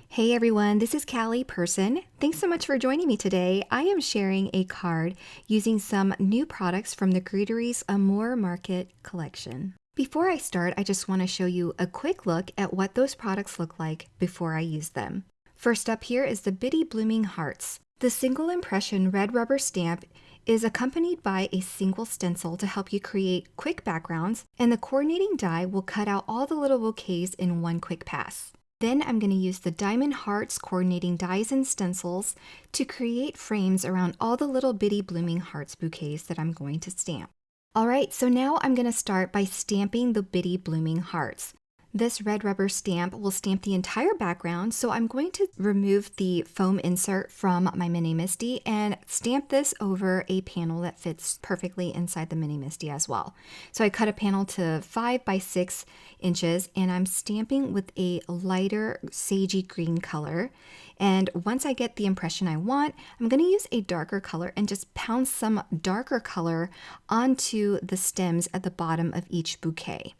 Hey everyone, this is Caly Person. Thanks so much for joining me today. I am sharing a card using some new products from the Greetery's Amour Market collection. Before I start, I just want to show you a quick look at what those products look like before I use them. First up here is the Bitty Blooming Hearts. The single impression red rubber stamp is accompanied by a single stencil to help you create quick backgrounds, and the coordinating die will cut out all the little bouquets in one quick pass. Then I'm going to use the Diamond Hearts coordinating dies and stencils to create frames around all the little bitty blooming hearts bouquets that I'm going to stamp. Alright, so now I'm going to start by stamping the bitty blooming hearts. This red rubber stamp will stamp the entire background, so I'm going to remove the foam insert from my Mini Misty and stamp this over a panel that fits perfectly inside the Mini Misty as well. So I cut a panel to 5 by 6 inches and I'm stamping with a lighter sagey green color. And once I get the impression I want, I'm going to use a darker color and just pound some darker color onto the stems at the bottom of each bouquet.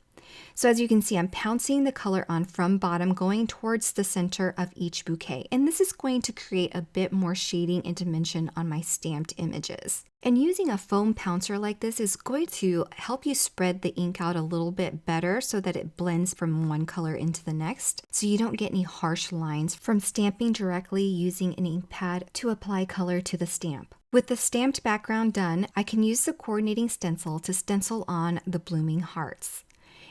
So as you can see, I'm pouncing the color on from bottom going towards the center of each bouquet. And this is going to create a bit more shading and dimension on my stamped images. And using a foam pouncer like this is going to help you spread the ink out a little bit better so that it blends from one color into the next, so you don't get any harsh lines from stamping directly using an ink pad to apply color to the stamp. With the stamped background done, I can use the coordinating stencil to stencil on the blooming hearts.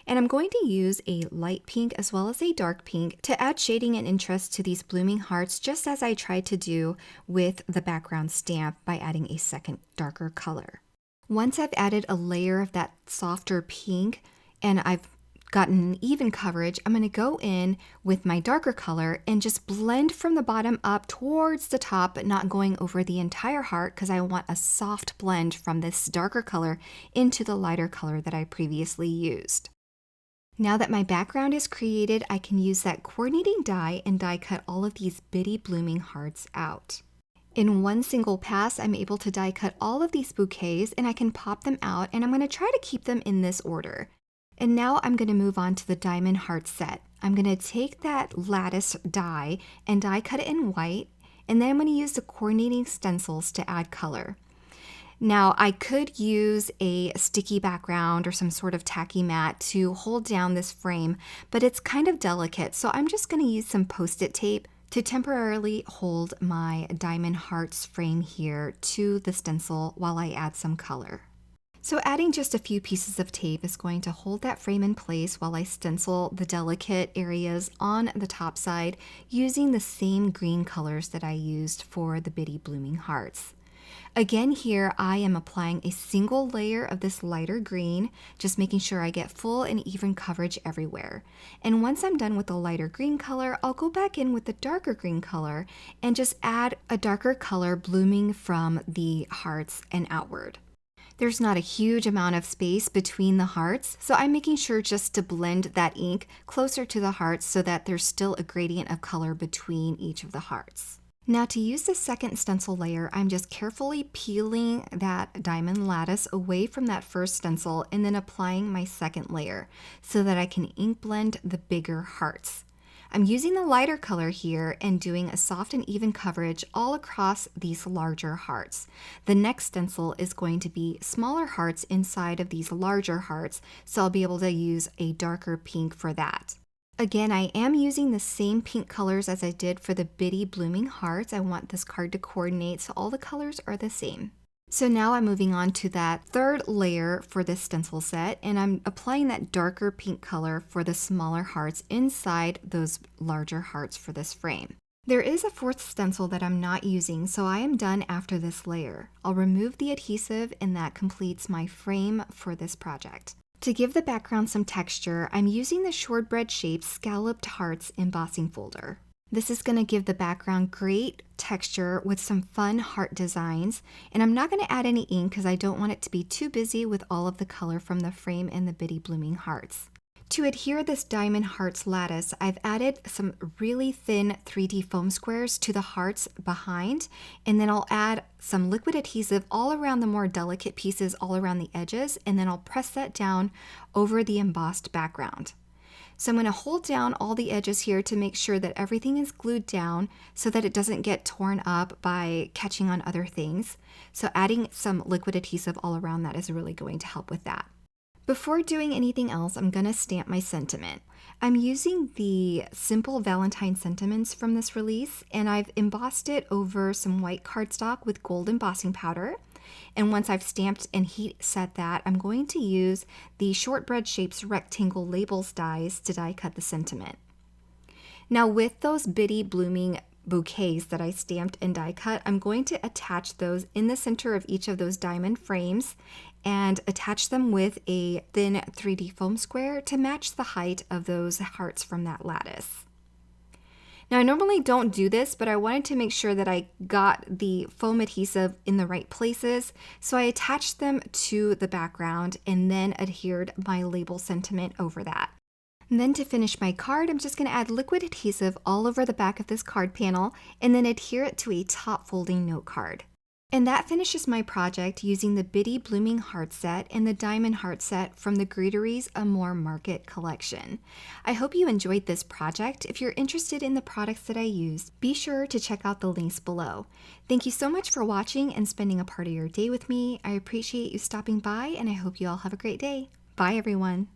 And I'm going to use a light pink as well as a dark pink to add shading and interest to these blooming hearts, just as I tried to do with the background stamp by adding a second darker color. Once I've added a layer of that softer pink and I've gotten an even coverage, I'm going to go in with my darker color and just blend from the bottom up towards the top, but not going over the entire heart because I want a soft blend from this darker color into the lighter color that I previously used. Now that my background is created, I can use that coordinating die and die cut all of these bitty blooming hearts out. In one single pass, I'm able to die cut all of these bouquets and I can pop them out, and I'm going to try to keep them in this order. And now I'm going to move on to the diamond heart set. I'm going to take that lattice die and die cut it in white, and then I'm going to use the coordinating stencils to add color. Now, I could use a sticky background or some sort of tacky mat to hold down this frame, but it's kind of delicate, so I'm just going to use some Post-it tape to temporarily hold my diamond hearts frame here to the stencil while I add some color. So adding just a few pieces of tape is going to hold that frame in place while I stencil the delicate areas on the top side using the same green colors that I used for the bitty blooming hearts. Again, here I am applying a single layer of this lighter green, just making sure I get full and even coverage everywhere. And once I'm done with the lighter green color, I'll go back in with the darker green color and just add a darker color blooming from the hearts and outward. There's not a huge amount of space between the hearts, so I'm making sure just to blend that ink closer to the hearts so that there's still a gradient of color between each of the hearts. Now to use the second stencil layer, I'm just carefully peeling that diamond lattice away from that first stencil and then applying my second layer so that I can ink blend the bigger hearts. I'm using the lighter color here and doing a soft and even coverage all across these larger hearts. The next stencil is going to be smaller hearts inside of these larger hearts, so I'll be able to use a darker pink for that. Again, I am using the same pink colors as I did for the bitty blooming hearts. I want this card to coordinate so all the colors are the same. So now I'm moving on to that third layer for this stencil set, and I'm applying that darker pink color for the smaller hearts inside those larger hearts for this frame. There is a fourth stencil that I'm not using, so I am done after this layer. I'll remove the adhesive and that completes my frame for this project. To give the background some texture, I'm using the Shortbread Shapes Scalloped Hearts embossing folder. This is going to give the background great texture with some fun heart designs, and I'm not going to add any ink because I don't want it to be too busy with all of the color from the frame and the bitty blooming hearts. To adhere this diamond hearts lattice, I've added some really thin 3D foam squares to the hearts behind, and then I'll add some liquid adhesive all around the more delicate pieces all around the edges, and then I'll press that down over the embossed background. So I'm going to hold down all the edges here to make sure that everything is glued down so that it doesn't get torn up by catching on other things. So adding some liquid adhesive all around that is really going to help with that. Before doing anything else, I'm going to stamp my sentiment. I'm using the simple Valentine sentiments from this release, and I've embossed it over some white cardstock with gold embossing powder. And once I've stamped and heat set that, I'm going to use the Shortbread Shapes rectangle labels dies to die cut the sentiment. Now with those bitty blooming bouquets that I stamped and die cut, I'm going to attach those in the center of each of those diamond frames and attach them with a thin 3D foam square to match the height of those hearts from that lattice. Now I normally don't do this, but I wanted to make sure that I got the foam adhesive in the right places, so I attached them to the background and then adhered my label sentiment over that. And then to finish my card, I'm just going to add liquid adhesive all over the back of this card panel and then adhere it to a top folding note card. And that finishes my project using the Bitty Blooming Heart Set and the Diamond Heart Set from the Greetery's Amour Market collection. I hope you enjoyed this project. If you're interested in the products that I used, be sure to check out the links below. Thank you so much for watching and spending a part of your day with me. I appreciate you stopping by, and I hope you all have a great day. Bye, everyone.